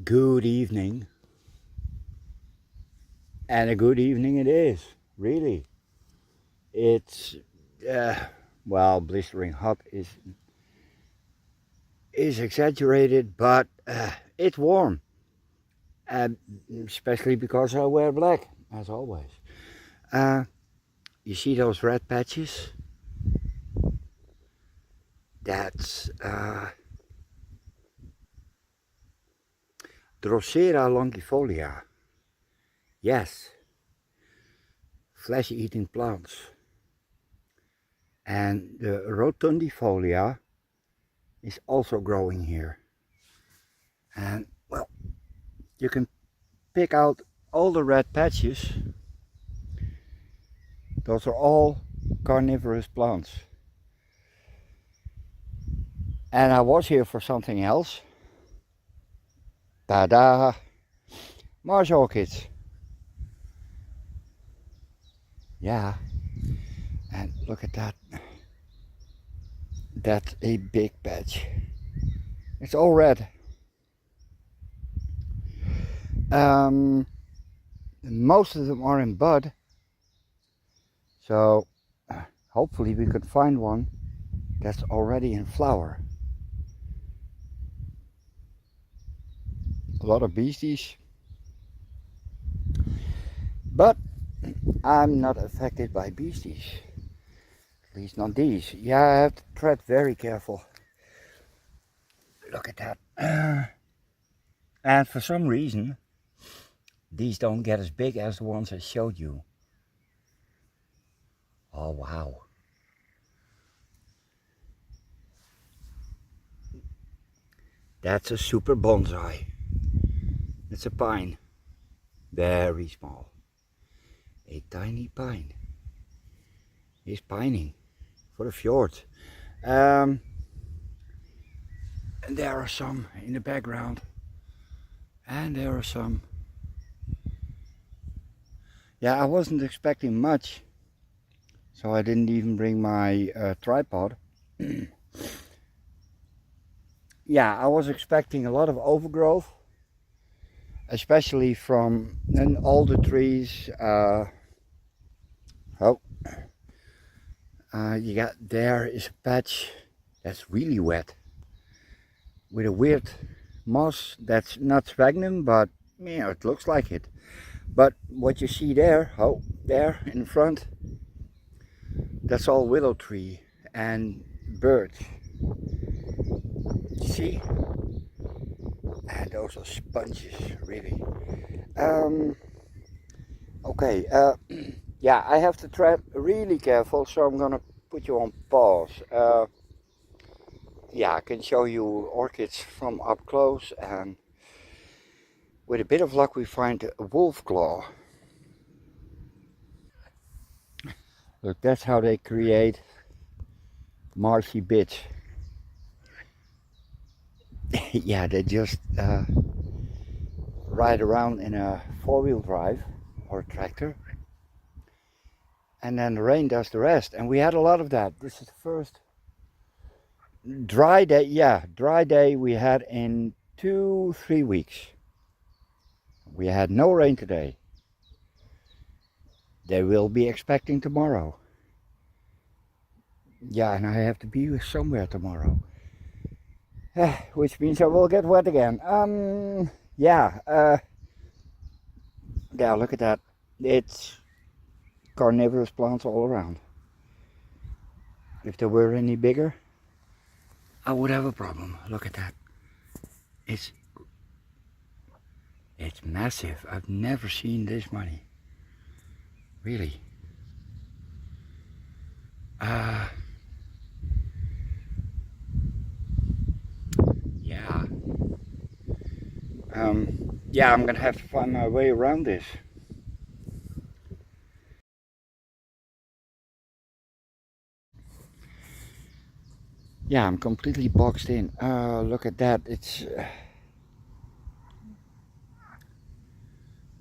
Good evening, and a good evening it is, really. It's, uh, well, blistering hot is exaggerated, but it's warm, uh, especially because I wear black, as always. Uh, you see those red patches? That's Drosera longifolia. Yes, flesh-eating plants. And the rotundifolia is also growing here. And, well, you can pick out all the red patches. Those are all carnivorous plants. And I was here for something else. Ta-da! Marsh orchids. Yeah. And look at that. That's a big patch. It's all red. Most of them are in bud. So hopefully we could find one that's already in flower. A lot of beasties. But I'm not affected by beasties. At least not these. Yeah, I have to tread very careful. Look at that. And for some reason, these don't get as big as the ones I showed you. Oh, wow. That's a super bonsai. It's a pine. Very small. A tiny pine. He's pining for the fjord. And there are some in the background. And there are some. Yeah, I wasn't expecting much. So I didn't even bring my tripod. Yeah, I was expecting a lot of overgrowth, especially from all the trees. You got, there is a patch that's really wet with a weird moss that's not sphagnum, but you know, it looks like it. But what you see there, there in front, that's all willow tree and birch. See? And those are sponges, really. Okay, yeah, I have to tread really careful, so I'm gonna put you on pause. Yeah, I can show you orchids from up close, and with a bit of luck we find a wolf claw. Look, that's how they create marshy bits. Yeah, they just ride around in a four-wheel drive or a tractor, and then the rain does the rest. And we had a lot of that. This is the first dry day, yeah, dry day we had in 2-3 weeks. We had no rain today. They will be expecting tomorrow. Yeah, and I have to be somewhere tomorrow. Which means I will get wet again. Yeah, yeah, look at that. It's carnivorous plants all around. If they were any bigger, I would have a problem. Look at that. It's massive. I've never seen this many. Really. Yeah. Yeah, I'm gonna have to find my way around this. Yeah, I'm completely boxed in. Look at that. It's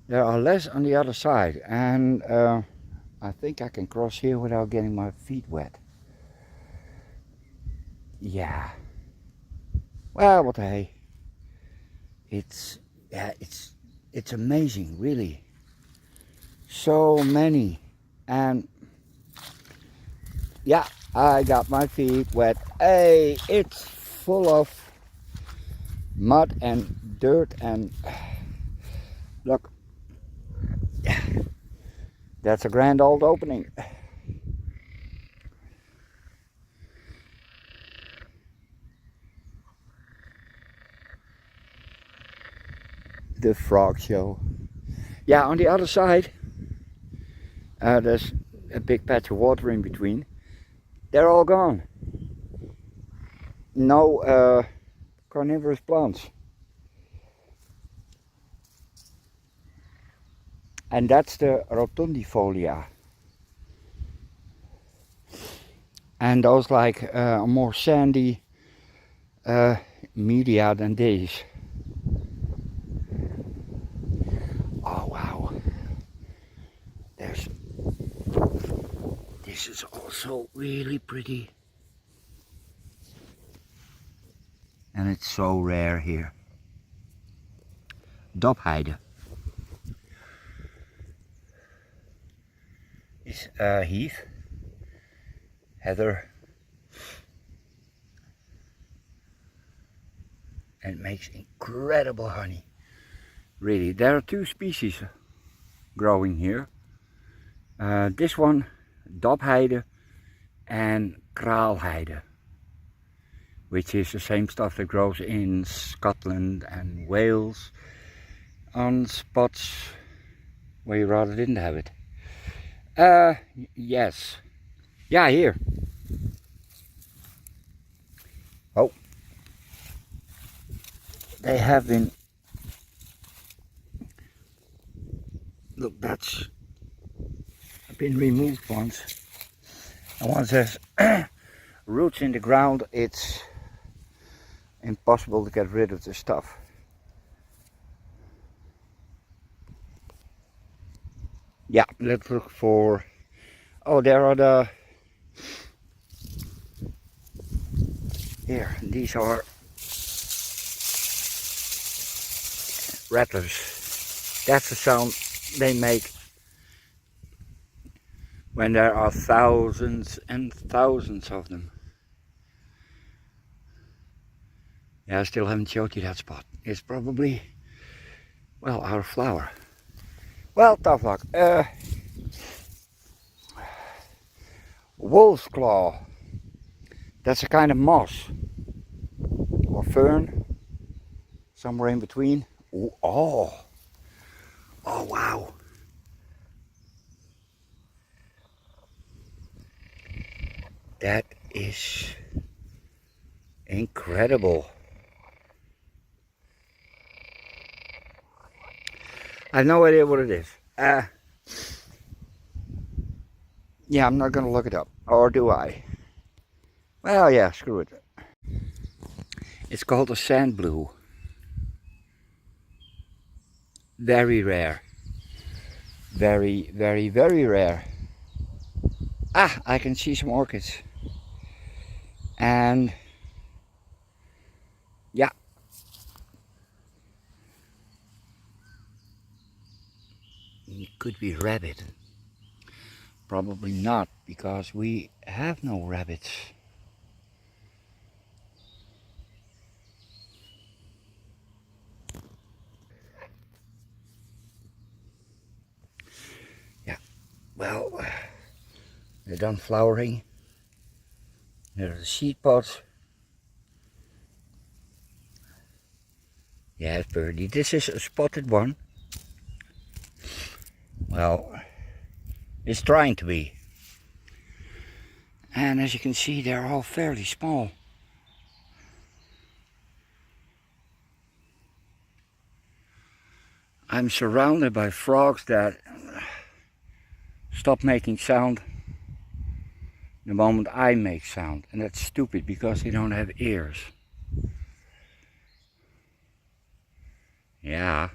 there are less on the other side, and I think I can cross here without getting my feet wet. Yeah. Well, what the hey. It's Yeah, it's amazing, really. So many. And yeah, I got my feet wet. Hey, it's full of mud and dirt and look, that's a grand old opening. The frog show. Yeah, on the other side, there's a big patch of water in between. They're all gone. No carnivorous plants. And that's the rotundifolia. And those like more sandy media than these. Oh wow. This is also really pretty. And it's so rare here. Dopheide is heath, heather, and it makes incredible honey. Really, there are two species growing here. This one, Dopheide and Kraalheide, which is the same stuff that grows in Scotland and Wales on spots where you rather didn't have it. Yes. Yeah, here. Oh. They have been... Look, that's been removed once. And once there's roots in the ground, it's impossible to get rid of the stuff. Yeah, let's look for... Oh, there are the... Here, these are rattlers. That's the sound they make when there are thousands and thousands of them. Yeah, I still haven't showed you that spot. It's probably, well, out of flower. Well, tough luck. Wolf's claw. That's a kind of moss or fern, somewhere in between. Ooh, oh wow. That is incredible. I have no idea what it is. Yeah, I'm not gonna look it up. Or do I? Well, yeah, screw it. It's called a sand blue. Very rare. Very, very, very rare. Ah, I can see some orchids. And yeah. It could be rabbit. Probably not, because we have no rabbits. Yeah, well, they're done flowering. There's the seed pods. Yeah, it's pretty. This is a spotted one. Well, it's trying to be. And as you can see, they're all fairly small. I'm surrounded by frogs that stop making sound the moment I make sound. And that's stupid because they don't have ears. Yeah.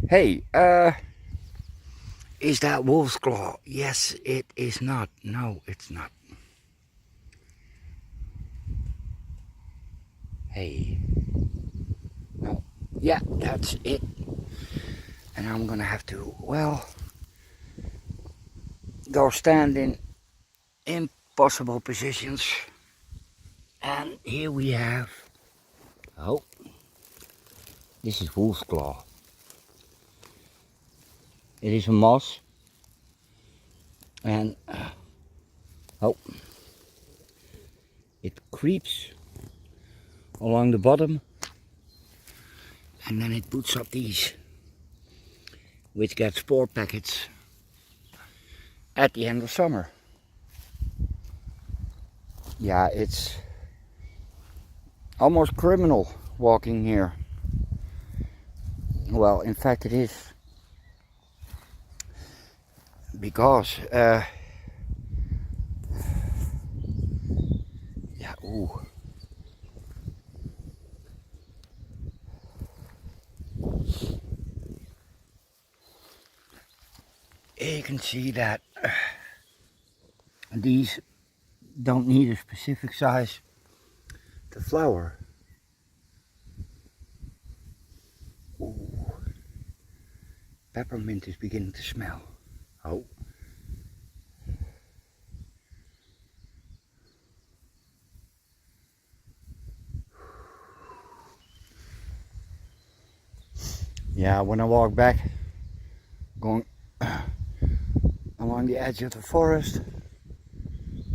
Hey, is that wolf's claw? Yes, it is not. No, it's not. Hey, no, yeah, that's it. And I'm gonna have to, well, go stand in impossible positions. And here we have, oh, this is wolf's claw. It is a moss, and oh, it creeps along the bottom, and then it puts up these, which get spore packets at the end of summer. Yeah, it's almost criminal walking here. Well, in fact it is, because yeah, ooh, you can see that these don't need a specific size to flower. Ooh, peppermint is beginning to smell. Oh. Yeah, when I walk back, going along the edge of the forest,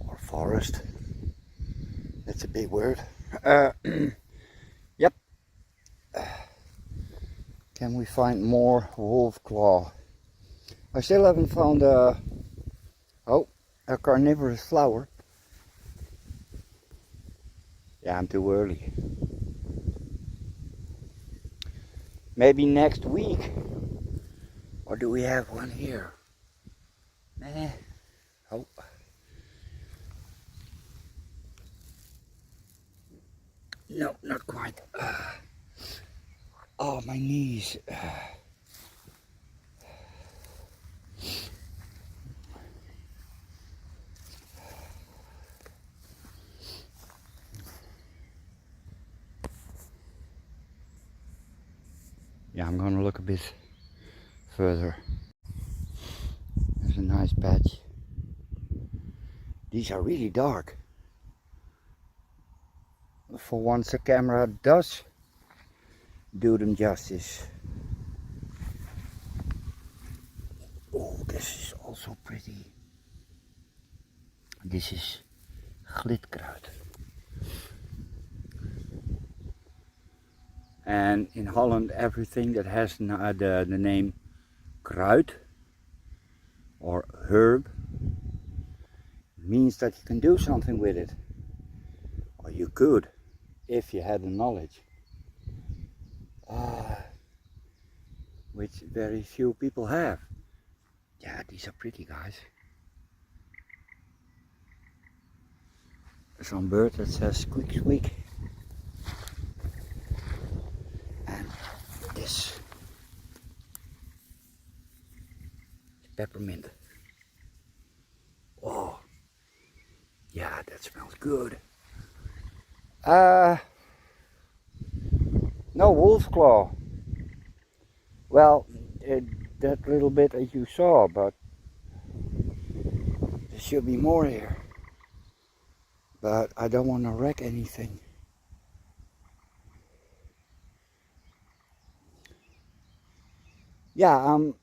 or forest, that's a big word. Yep. Can we find more wolf claw? I still haven't found a carnivorous flower. Yeah, I'm too early. Maybe next week. Or do we have one here? Nah. Oh. No, not quite. Oh, my knees. Yeah, I'm gonna look a bit further. There's a nice patch. These are really dark. For once the camera does do them justice. Oh, this is also pretty. This is glitkruid. And in Holland, everything that has the name kruid or herb means that you can do something with it. Or you could, if you had the knowledge. Which very few people have. Yeah, these are pretty, guys. Some bird that says squeak squeak. And this is peppermint. Oh, yeah, that smells good. No wolf's claw. Well, that little bit that you saw, but there should be more here. But I don't want to wreck anything. Yeah, I'm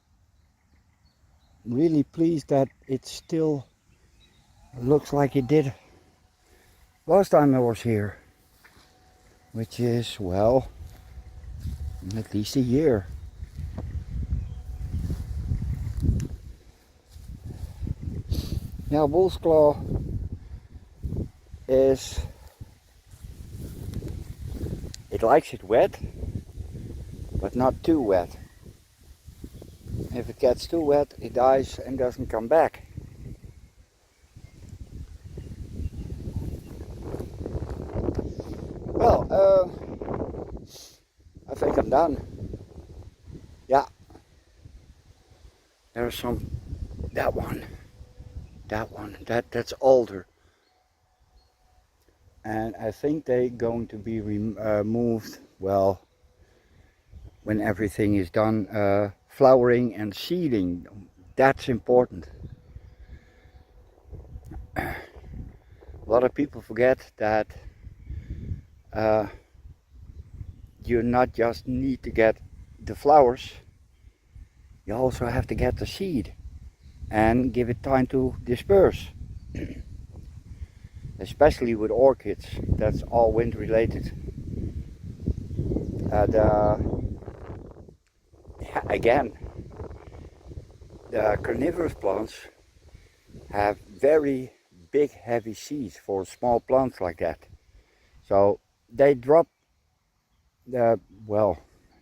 really pleased that it still looks like it did last time I was here. Which is, well, at least a year. Now, wolf's claw is, it likes it wet, but not too wet. If it gets too wet, it dies and doesn't come back. Well, I think I'm done. Yeah. There's some, that one, that's older. and I think they're going to be removed, well, when everything is done, flowering and seeding. That's important. A lot of people forget that you not just need to get the flowers, you also have to get the seed and give it time to disperse. Especially with orchids, that's all wind related. Again, the carnivorous plants have very big heavy seeds for small plants like that. So they drop well,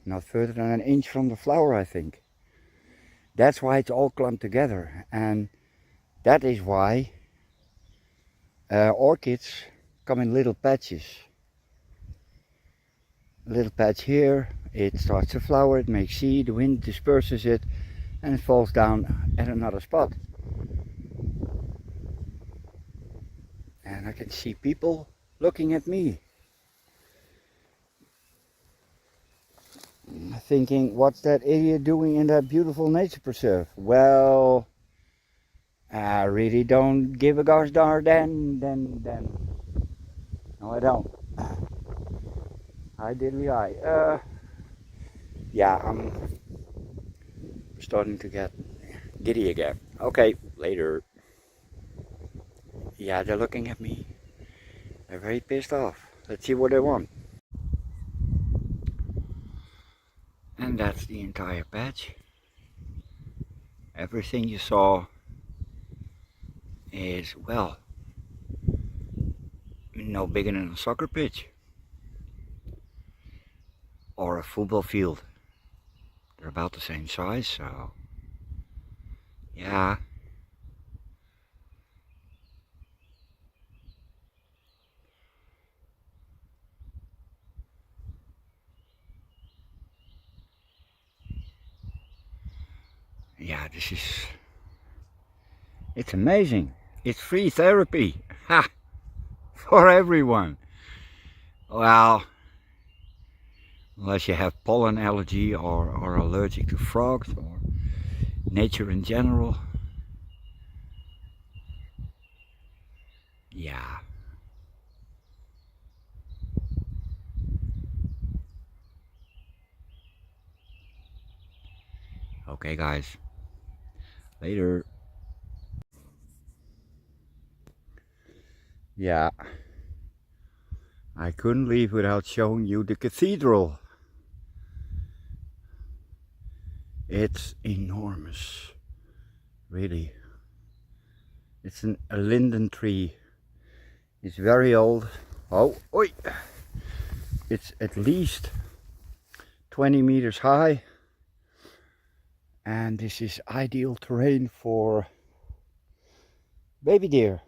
not further than an inch from the flower, I think. That's why it's all clumped together, and that is why orchids come in little patches. A little patch here, it starts to flower, it makes seed, the wind disperses it, and it falls down at another spot. And I can see people looking at me, thinking, what's that idiot doing in that beautiful nature preserve? Well, I really don't give a gosh darn then. No, I don't. I diddly I. Yeah, I'm starting to get giddy again. Okay, later. Yeah, they're looking at me. They're very pissed off. Let's see what they want. And that's the entire patch. Everything you saw is, well, no bigger than a soccer pitch or a football field. They're about the same size, so yeah. Yeah, it's amazing. It's free therapy. Ha! For everyone. Well, unless you have pollen allergy or allergic to frogs or nature in general. Yeah. Okay, guys. Later. Yeah. I couldn't leave without showing you the cathedral. It's enormous. Really. It's a linden tree. It's very old. Oh, oi! It's at least 20 meters high. And this is ideal terrain for baby deer.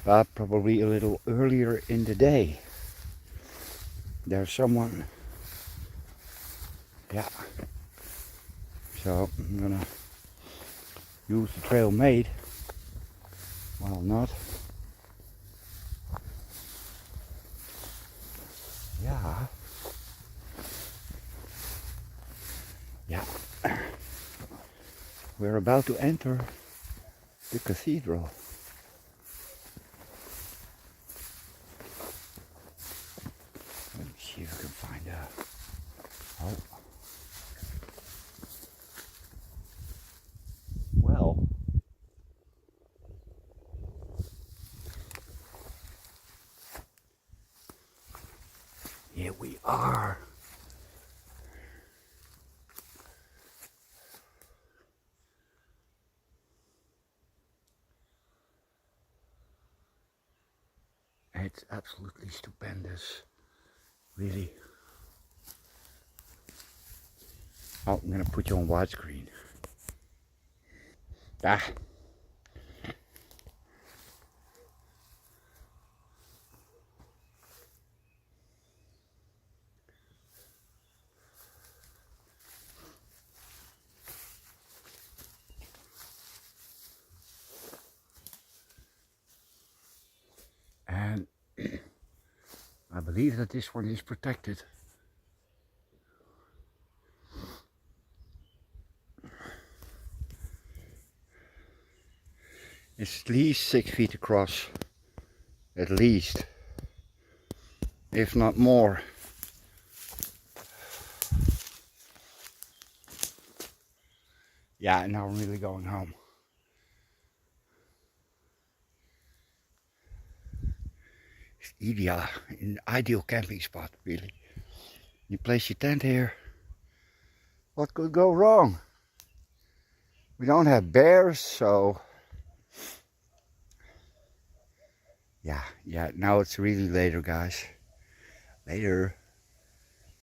But probably a little earlier in the day. There's someone. Yeah. So I'm gonna use the trail made. Well, not. Yeah. Yeah. We're about to enter the cathedral. Let me see if I can find a. Oh. Well. Here we are. It's absolutely stupendous. Really. Oh, I'm gonna put you on widescreen. Ah. believe that this one is protected. It's at least 6 feet across, at least, if not more. Yeah, now I'm really going home. It's ideal, an ideal camping spot, really. You place your tent here. What could go wrong? We don't have bears, so yeah, now it's really later, guys. Later.